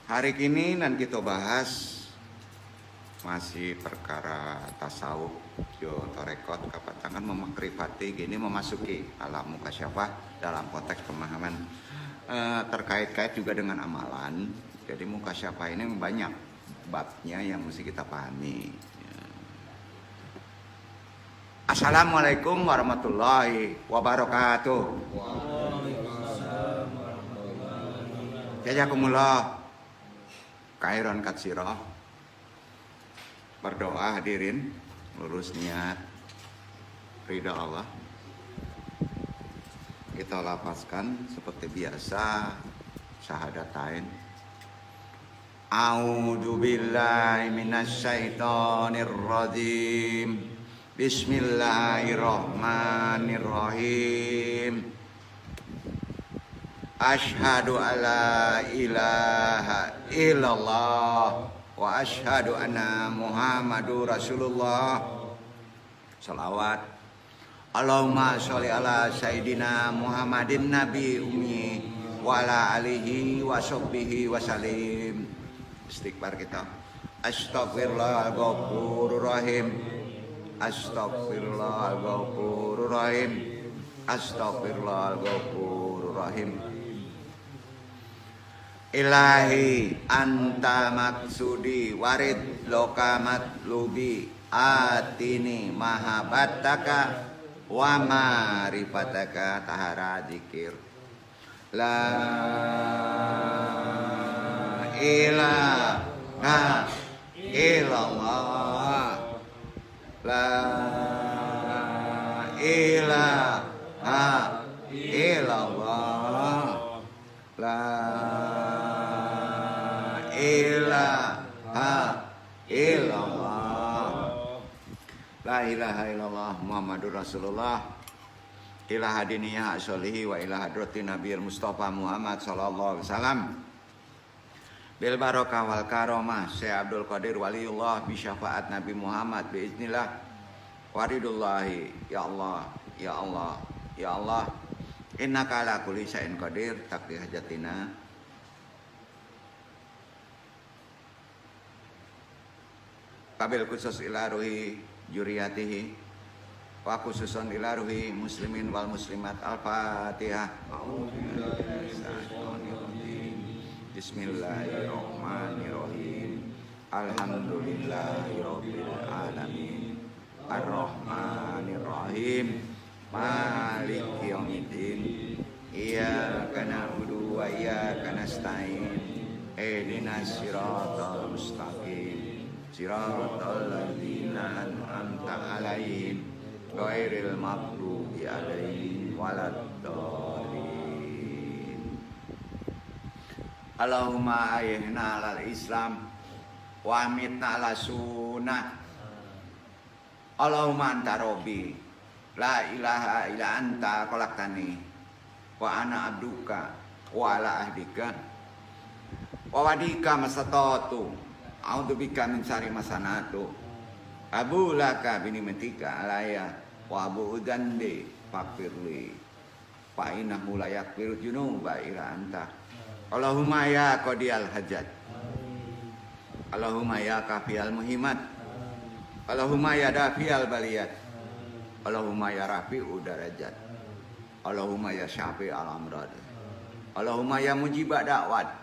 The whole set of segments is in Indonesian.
Hari ini nan kita bahas masih perkara tasawuf jo torekot kapatangan memakrifati gini memasuki alam mukasyafah dalam konteks pemahaman terkait-kait juga dengan amalan. Jadi mukasyafah ini banyak babnya yang mesti kita pahami. Assalamualaikum warahmatullahi wabarakatuh. Jazakumullah khairan katsira. Berdoa hadirin, lurus niat ridha Allah. Kita lapaskan seperti biasa syahadatain. A'udzu billahi minasyaitonir rajim. Bismillahirrahmanirrahim. Asyhadu alla ilaha illallah wa asyhadu anna Muhammadur Rasulullah. Salawat. Allahumma sholli ala sayyidina Muhammadin nabi ummi wa ala alihi wa sahbihi wa salim. Istighfar kita. Astaghfirullahal ghafurur rahim. Astaghfirullahal ghafurur rahim. Astaghfirullahal ghafurur rahim. Ilahi anta maksudi warid lokamat lubi atini mahabataka wa marifataka tahara zikir. La ilaha illallah. La ilaha illallah. La ilaha illallah. La ilaha illallah Muhammadur Rasulullah. Ila hadiniyah asolihi wa ila hadrati Nabiul Mustafa Muhammad sallallahu alaihi wasallam. Bil barakah wal karomah Syekh Abdul Qadir waliullah bi syafaat Nabi Muhammad bi iznillah waridullahi. Ya Allah, ya Allah, ya Allah. Innaka ala kulli syai'in qadir taqdi hajatina. Kabil khusus ila ruhi juriyatihi wa khususun ila ruhi muslimin wal muslimat. Al-Fatihah. Bismillahirrahmanirrahim. Alhamdulillahirabbil alamin. Ar-Rahmanirrahim. Maliki yaumiddin. Iyyaka na'budu wa iyyaka nasta'in. Ihdinas siratal mustaqim. Siratal ladzina an'amta 'alaihim ghairil maghdubi 'alaihim waladdallin. Allahumma ahyina 'alal Islam wa amitna 'ala sunnah. Allahumma anta rabbi la ilaha illa anta khalaqtani wa ana abduka wa ala ahdika wa wadika masatatu. A'udzubika min syarri ma sanatu. Abu laka binimatika alaya wa abu dzambi faghfirli fa innahu la yaghfiru dzunuba illa anta. Allahumma ya qadiyal hajat. Allahumma ya kafiyal muhimat. Allahumma ya dafiyal baliyat. Allahumma ya rafi'u darajat. Allahumma ya syafi'al amrad. Allahumma ya mujibad da'wat.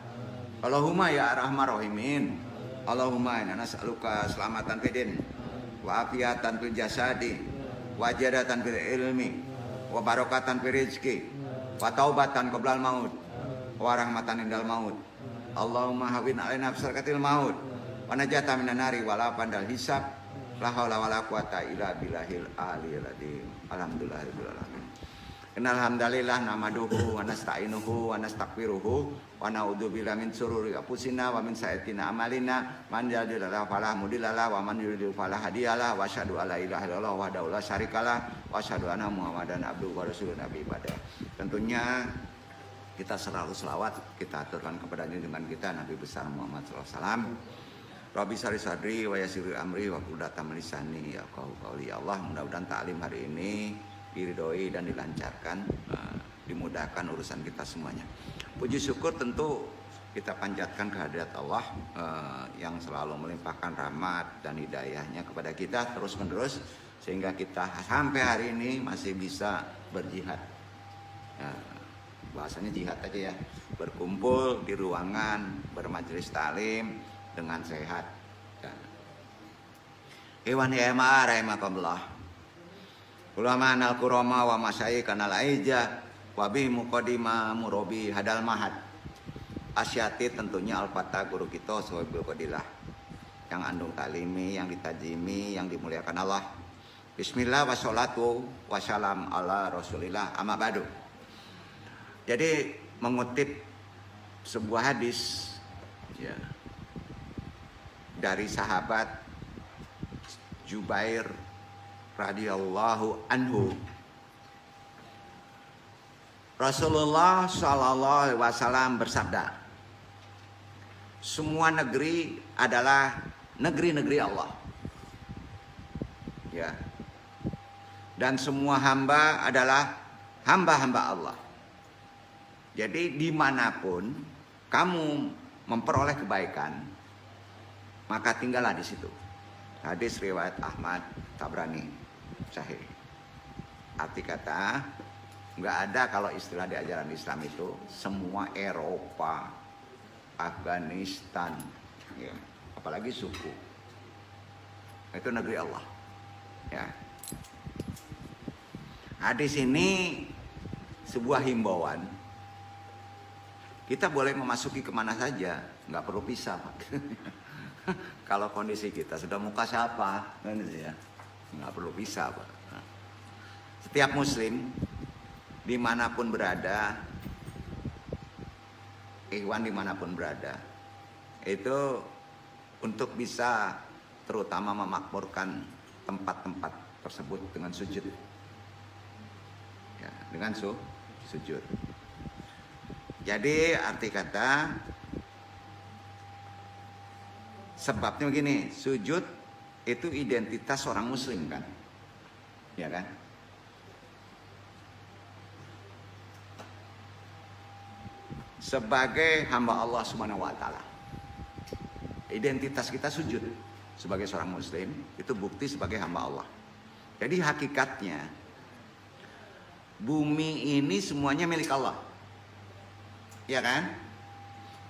Allahumma ya arhamar rahimin. Allahumma inna nas'aluka selamatan fidin wa afiatan fil jasadi wa jadatan fil ilmi wa barakatan fil rizki wa taubatan qoblal maut wa rahmatan indal maut. Allahumma hawin alaina bisarkatil maut wa najata minan nari wa la pandal hisab. La haula wala quwata illa billahil aliyil azim. Alhamdulillahirabbil alamin. Innal hamdalillah nahmaduhu wa nasta'inuhu wa nastaghfiruhu wa na'udzubillahi min shururi anfusina wa min sayyiati a'malina. Man yahdihillahu fala mudhillalah wa man yudhlil fala hadiyalah. Wa asyhadu alla ilaha illallah wahdahu la syarikalah wa asyhadu anna Muhammadan abduhu wa rasuluhu nabi ibadah. Tentunya kita selalu selawat kita aturkan kepada junjungan kita Nabi besar Muhammad sallallahu alaihi wasallam. Rabbi sari sadri wa yassir amri wa quddatam lisani ya qauli. Allah, mudah-mudahan taklim hari ini diridhoi dan dilancarkan, dimudahkan urusan kita semuanya. Puji syukur tentu kita panjatkan kehadirat Allah yang selalu melimpahkan rahmat dan hidayahnya kepada kita terus menerus, sehingga kita sampai hari ini masih bisa berjihad. Ya, bahasanya jihad aja ya, berkumpul di ruangan, bermajelis taklim dengan sehat. Iwan ya ma rahimakumullah. Ulama anal kurama wa masyayikh kanal aija wa bi muqaddimah murabi hadal mahad. Asyati tentunya al-fatah guru kita Sohibul Qadilah yang andung taklimi, yang ditajimi, yang dimuliakan Allah. Bismillah wassalatu wassalam ala Rasulillah amma ba'du. Jadi mengutip sebuah hadis ya, dari sahabat Jubair radhiyallahu anhu, Rasulullah sallallahu alaihi wasallam bersabda, semua negeri adalah negeri-negeri Allah. Ya. Dan semua hamba adalah hamba-hamba Allah. Jadi dimanapun kamu memperoleh kebaikan, maka tinggallah di situ. Hadis riwayat Ahmad Tabrani sahih. Arti kata, nggak ada kalau istilah di ajaran Islam itu semua Eropa, Afghanistan, ya, apalagi suku. Itu negeri Allah. Ya. Hadis ini sebuah himbauan. Kita boleh memasuki kemana saja, nggak perlu pisah. Kalau kondisi kita sudah muka siapa, kan ya, nggak perlu pisah. Setiap Muslim dimanapun berada, ikhwan dimanapun berada, itu untuk bisa terutama memakmurkan tempat-tempat tersebut dengan sujud, ya, dengan sujud. Jadi arti kata sebabnya begini, sujud itu identitas orang Muslim kan, ya kan? Sebagai hamba Allah Subhanahu wa taala. Identitas kita sujud sebagai seorang Muslim, itu bukti sebagai hamba Allah. Jadi hakikatnya bumi ini semuanya milik Allah. Ya kan?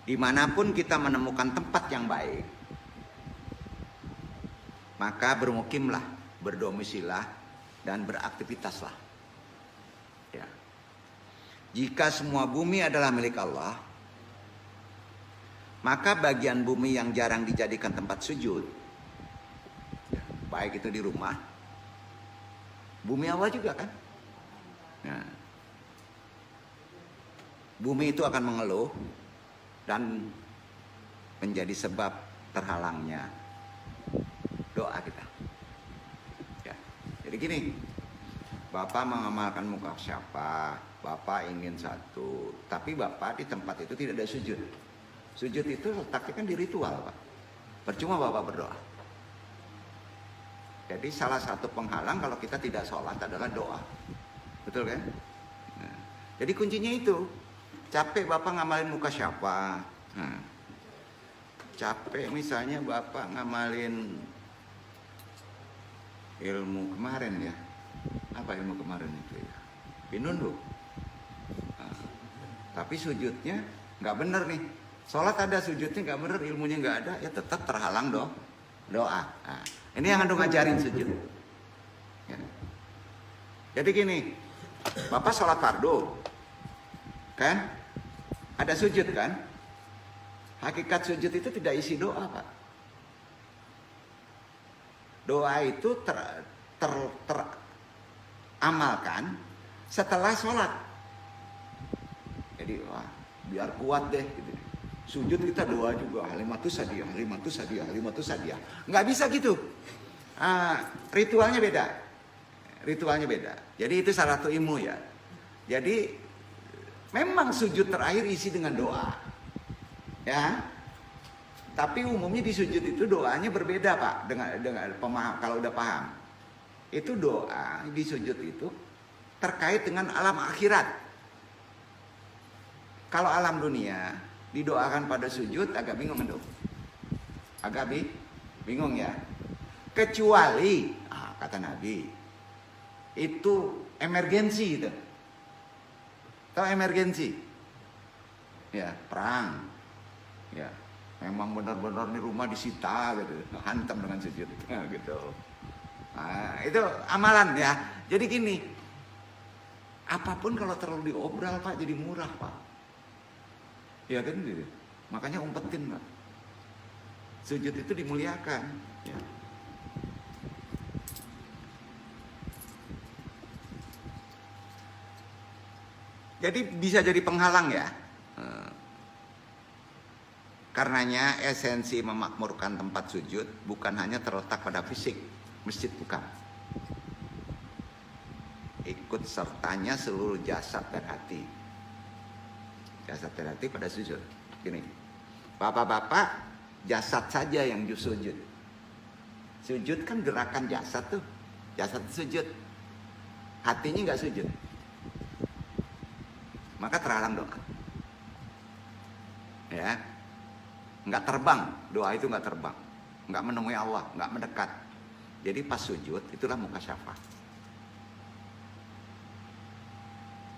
Dimanapun kita menemukan tempat yang baik, maka bermukimlah, berdomisililah, dan beraktivitaslah. Ya. Jika semua bumi adalah milik Allah, maka bagian bumi yang jarang dijadikan tempat sujud, ya, baik itu di rumah, bumi Allah juga kan. Nah, bumi itu akan mengeluh dan menjadi sebab terhalangnya doa kita. Ya. Jadi gini, Bapak mengamalkan muka siapa, Bapak ingin satu, tapi Bapak di tempat itu tidak ada sujud. Sujud itu letaknya kan di ritual, Pak. Percuma Bapak berdoa. Jadi salah satu penghalang kalau kita tidak sholat adalah doa. Betul kan? Nah, jadi kuncinya itu. Capek Bapak ngamalin muka siapa. Nah, capek misalnya Bapak ngamalin ilmu kemarin ya. Apa ilmu kemarin itu ya? Pinundu. Nah, tapi sujudnya nggak bener nih. Sholat ada, sujudnya nggak bener, ilmunya nggak ada, ya tetap terhalang doa. Nah, ini yang Anda ngajarin sujud. Ya. Jadi gini, Bapak sholat fardu, kan? Ada sujud kan? Hakikat sujud itu tidak isi doa, Pak. Doa itu teramalkan setelah sholat. Jadi wah, biar kuat deh gitu. Sujud kita doa juga, halimatus sadiyah, halimatus sadiyah, halimatus sadiyah. Nggak bisa gitu. Ritualnya beda. Ritualnya beda. Jadi itu salah satu ilmu ya. Jadi memang sujud terakhir isi dengan doa. Ya. Tapi umumnya di sujud itu doanya berbeda, Pak, dengan pemaham, kalau udah paham. Itu doa di sujud itu terkait dengan alam akhirat. Kalau alam dunia didoakan pada sujud, agak bingung itu. Agak bingung ya. Kecuali, kata Nabi, itu emergensi itu. Tahu emergensi? Ya, perang. Ya, memang benar-benar nih rumah disita gitu, hantam dengan sujud gitu. Nah, itu amalan ya. Jadi gini, apapun kalau terlalu diobral Pak jadi murah Pak. Ya kan gitu. Makanya umpetin Pak. Sujud itu dimuliakan. Ya. Jadi bisa jadi penghalang ya. Karenanya esensi memakmurkan tempat sujud bukan hanya terletak pada fisik, masjid bukan. Ikut sertanya seluruh jasad dan hati. Jasad dan hati pada sujud. Gini, bapak-bapak jasad saja yang sujud. Sujud kan gerakan jasad tuh. Jasad sujud. Hatinya nggak sujud. Maka terhalang doa. Ya. Nggak terbang, doa itu nggak terbang, nggak menemui Allah, nggak mendekat. Jadi pas sujud itulah mukasyafah,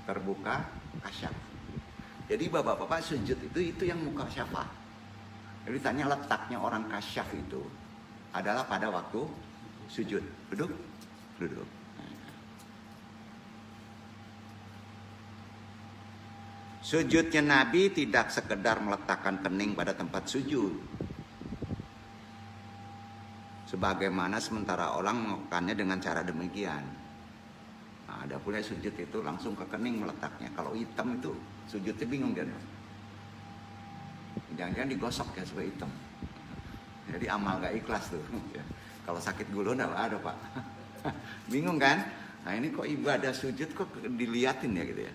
terbuka kasyaf. Jadi bapak-bapak sujud itu yang mukasyafah. Jadi tanya letaknya orang kasyaf itu adalah pada waktu sujud. Duduk. Sujudnya Nabi tidak sekedar meletakkan kening pada tempat sujud. Sebagaimana sementara orang melakukannya dengan cara demikian. Nah, ada pula sujud itu langsung ke kening meletaknya. Kalau hitam itu sujudnya bingung kan. Jangan-jangan digosok ya supaya hitam. Jadi amal gak ikhlas tuh. Kalau sakit gula enggak ada Pak. Bingung kan? Nah ini kok ibadah sujud kok diliatin ya gitu ya.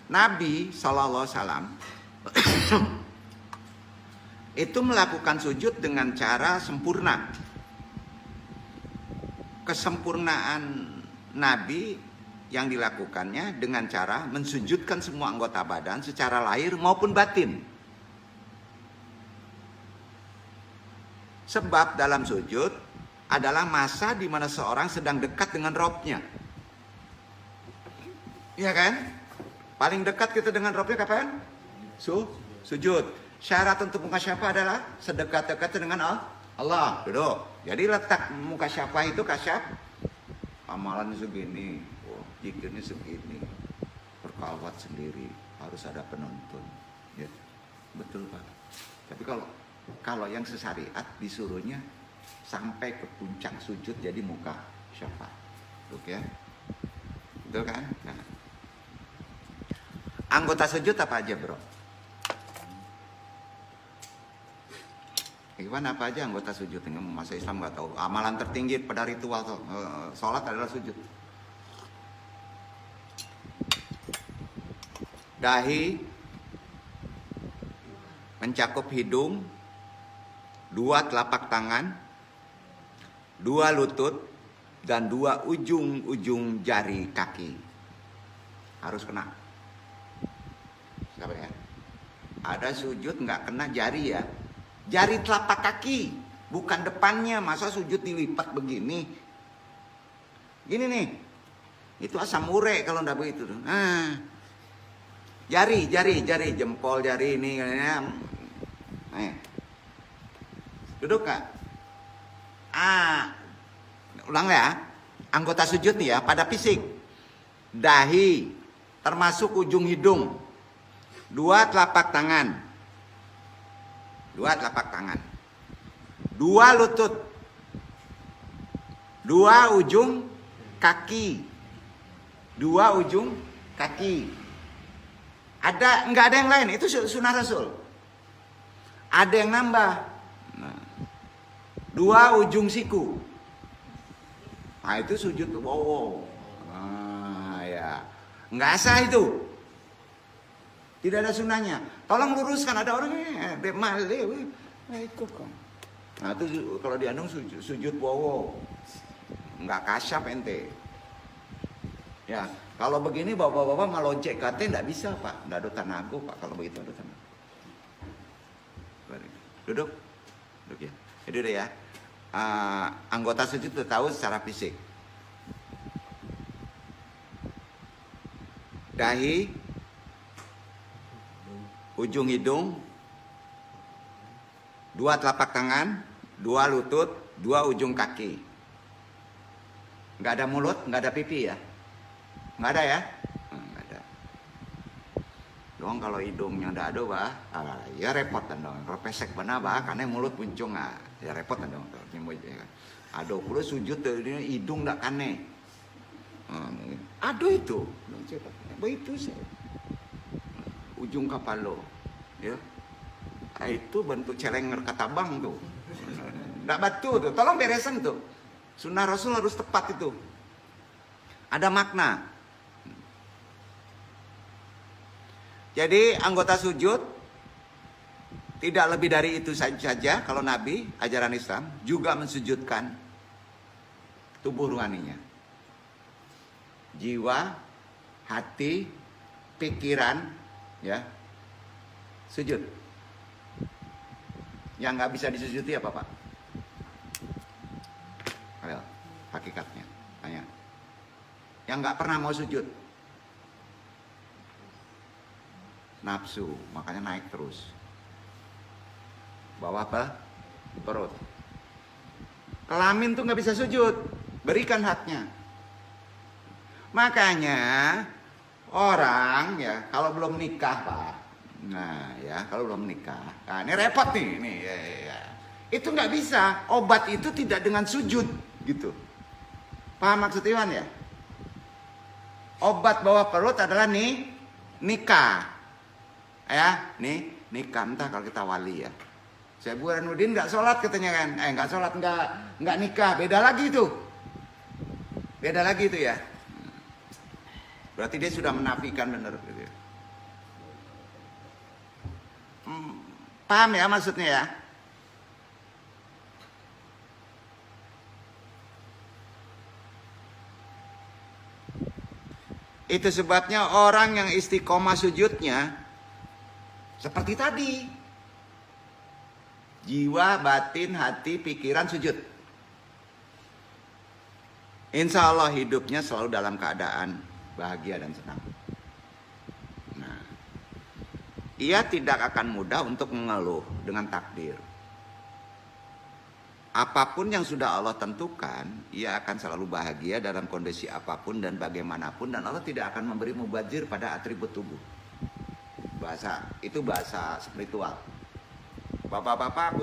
Nabi SAW itu melakukan sujud dengan cara sempurna. Kesempurnaan Nabi yang dilakukannya dengan cara mensujudkan semua anggota badan secara lahir maupun batin. Sebab dalam sujud adalah masa di mana seorang sedang dekat dengan Robnya. Iya kan? Paling dekat kita dengan Robnya kapan? Sujud. Syarat untuk mukasyafah adalah sedekat-dekat dengan Allah. Duduk. Jadi letak mukasyafah itu kasyaf. Amalan segini, zikirnya segini, berkawat sendiri, harus ada penonton. Ya, betul Pak. Tapi kalau yang sesyariat disuruhnya sampai ke puncak sujud jadi mukasyafah. Oke? Betul kan? Nah. Anggota sujud apa aja bro? Gimana apa aja anggota sujud? Masa Islam nggak tahu. Amalan tertinggi pada ritual sholat adalah sujud. Dahi mencakup hidung, 2 telapak tangan, 2 lutut, dan 2 ujung-ujung jari kaki. Harus kena. Ya? Ada sujud nggak kena jari ya, jari telapak kaki, bukan depannya. Masa sujud dilipat begini? Gini nih, itu asam ure kalau ndak begitu. Nah, jari, jempol jari ini, nih, duduk kak. Ulang ya, anggota sujud nih ya pada fisik, dahi, termasuk ujung hidung. 2 telapak tangan, 2 lutut, 2 ujung kaki, 2 ujung kaki. Nggak ada yang lain, itu sunnah Rasul. Ada yang nambah, 2 ujung siku. Nah itu sujud wow. Nah ya, nggak sah itu. Tidak ada sunnahnya. Tolong luruskan, ada orang ikut kok. Nah itu kalau diandung sujud wow. Nggak kasyaf ente. Ya, kalau begini bapak-bapak melojek kate nggak bisa Pak. Nggak ada tanago Pak kalau begitu ada tanago. Duduk. Duduk ya. Jadi udah ya. Anggota sujud itu tahu secara fisik. Dahi, ujung hidung, 2 telapak tangan, 2 lutut, 2 ujung kaki. Nggak ada mulut, nggak ada pipi ya? Nggak ada ya? Nggak ada. Dong kalau hidungnya nggak ada bah, ya repot kan dong. Kalau pesek benar bah, karena mulut puncung ya repot kan dong. Aduh, kalau sujud ini hidung nggak kane. Aduh itu, itu sih. Ujung kapalo, ya. Itu bentuk celenger katabang tuh. Nggak batu tuh, tolong beresan tuh. Sunnah Rasul harus tepat itu. Ada makna. Jadi anggota sujud tidak lebih dari itu saja. Kalau Nabi, ajaran Islam juga mensujudkan tubuh rohaninya. Jiwa, hati, pikiran, ya, sujud. Yang nggak bisa disujudi apa Pak? Ayo, hakikatnya, tanya. Yang nggak pernah mau sujud, nafsu, makanya naik terus. Bawah apa? Perut. Kelamin tuh nggak bisa sujud, berikan haknya. Makanya orang ya kalau belum nikah Pak, nah ya kalau belum nikah, nah ini repot nih, ya. Itu nggak bisa, obat itu tidak dengan sujud gitu. Paham maksud Iwan ya? Obat bawah perut adalah nikah, ya, nikah. Entah kalau kita wali ya. Saya Burhanuddin nggak sholat katanya kan, nggak sholat nggak nikah, beda lagi itu ya. Berarti dia sudah menafikan benar gitu ya. Paham ya maksudnya ya? Itu sebabnya orang yang istiqomah sujudnya seperti tadi. Jiwa, batin, hati, pikiran sujud. Insya Allah hidupnya selalu dalam keadaan bahagia dan senang. Nah, ia tidak akan mudah untuk mengeluh dengan takdir. Apapun yang sudah Allah tentukan, ia akan selalu bahagia dalam kondisi apapun dan bagaimanapun, dan Allah tidak akan memberi mubazir pada atribut tubuh. Itu bahasa spiritual. Bapak-bapak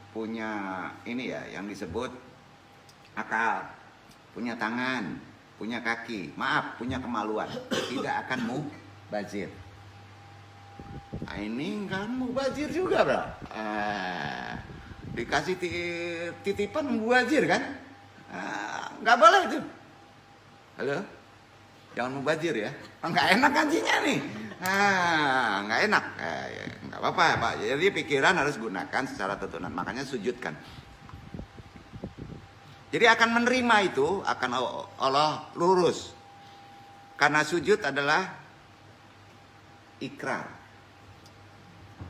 punya ini ya yang disebut akal, punya tangan, punya kaki, maaf, punya kemaluan, tidak akan mubazir. Nah, ini kan mubazir juga, bro. Dikasih titipan mubazir kan? Nggak boleh itu. Halo, jangan mubazir ya. Nggak enak gajinya nih. Nggak enak. Nggak apa-apa Pak. Jadi pikiran harus gunakan secara tuntunan. Makanya sujudkan. Jadi akan menerima itu, akan Allah lurus. Karena sujud adalah ikrar.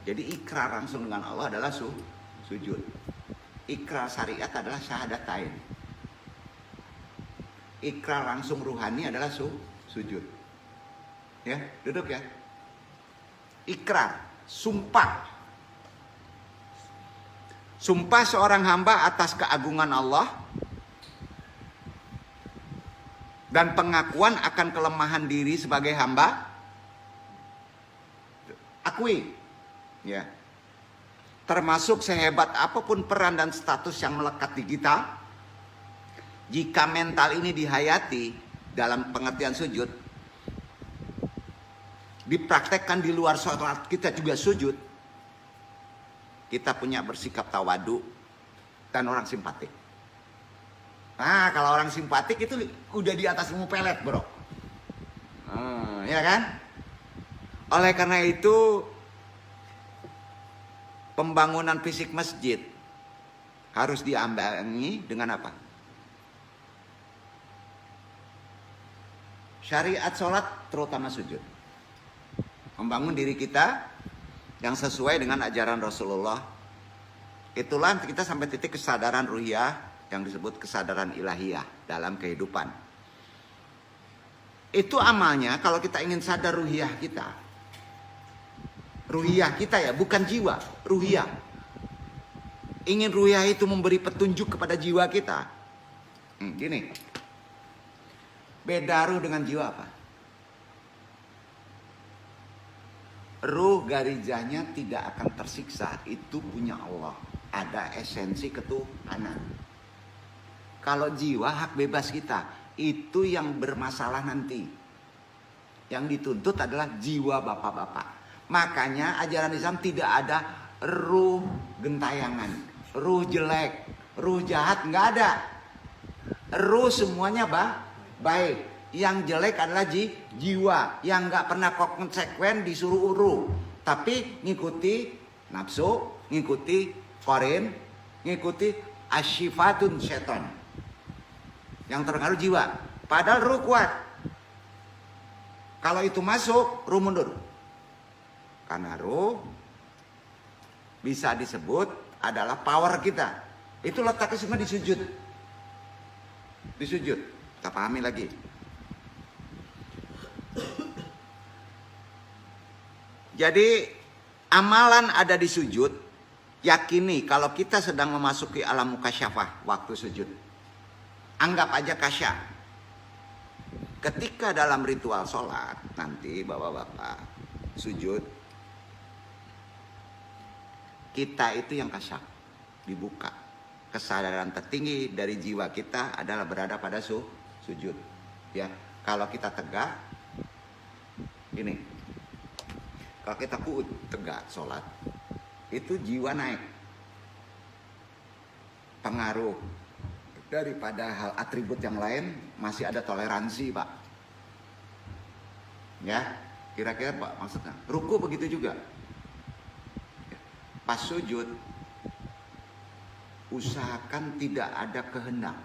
Jadi ikrar langsung dengan Allah adalah sujud. Ikrar syariat adalah syahadatain. Ikrar langsung ruhani adalah sujud. Ya, duduk ya. Ikrar, sumpah. Sumpah seorang hamba atas keagungan Allah dan pengakuan akan kelemahan diri sebagai hamba. Akui, ya. Termasuk sehebat apapun peran dan status yang melekat di kita, jika mental ini dihayati dalam pengertian sujud, dipraktekkan di luar sholat kita juga sujud, kita punya bersikap tawadu dan orang simpatik. Nah, kalau orang simpatik itu udah di atas ilmu pelet, bro. Ya kan? Oleh karena itu, pembangunan fisik masjid harus diambangi dengan apa? Syariat sholat terutama sujud. Membangun diri kita yang sesuai dengan ajaran Rasulullah. Itulah kita sampai titik kesadaran ruhiyah yang disebut kesadaran ilahiyah dalam kehidupan. Itu amalnya kalau kita ingin sadar ruhiyah kita. Ruhiyah kita ya, bukan jiwa, ruhiyah. Ingin ruhiyah itu memberi petunjuk kepada jiwa kita. Gini. Beda ruh dengan jiwa apa? Ruh garijahnya tidak akan tersiksa. Itu punya Allah. Ada esensi ketuhanan. Kalau jiwa hak bebas kita. Itu yang bermasalah nanti. Yang dituntut adalah jiwa bapak-bapak. Makanya ajaran Islam tidak ada ruh gentayangan. Ruh jelek. Ruh jahat. Nggak ada. Ruh semuanya baik. Yang jelek adalah jiwa yang nggak pernah konsekuen disuruh uruh, tapi ngikuti nafsu, ngikuti korin, ngikuti asyifatun seton. Yang terpengaruh jiwa. Padahal ruh kuat. Kalau itu masuk, ruh mundur. Karena ruh bisa disebut adalah power kita. Itu letaknya semua di sujud. Di sujud. Kita pahami lagi. Jadi amalan ada di sujud. Yakini kalau kita sedang memasuki alam mukasyafah waktu sujud. Anggap aja kasya. Ketika dalam ritual sholat nanti bapak-bapak sujud, kita itu yang kasya dibuka. Kesadaran tertinggi dari jiwa kita adalah berada pada sujud. Ya, kalau kita tegak, ini. Kalau kita kuut tegak sholat, itu jiwa naik. Pengaruh daripada hal atribut yang lain masih ada toleransi, Pak. Ya, kira-kira Pak maksudnya. Ruku begitu juga. Pas sujud, usahakan tidak ada kehendak.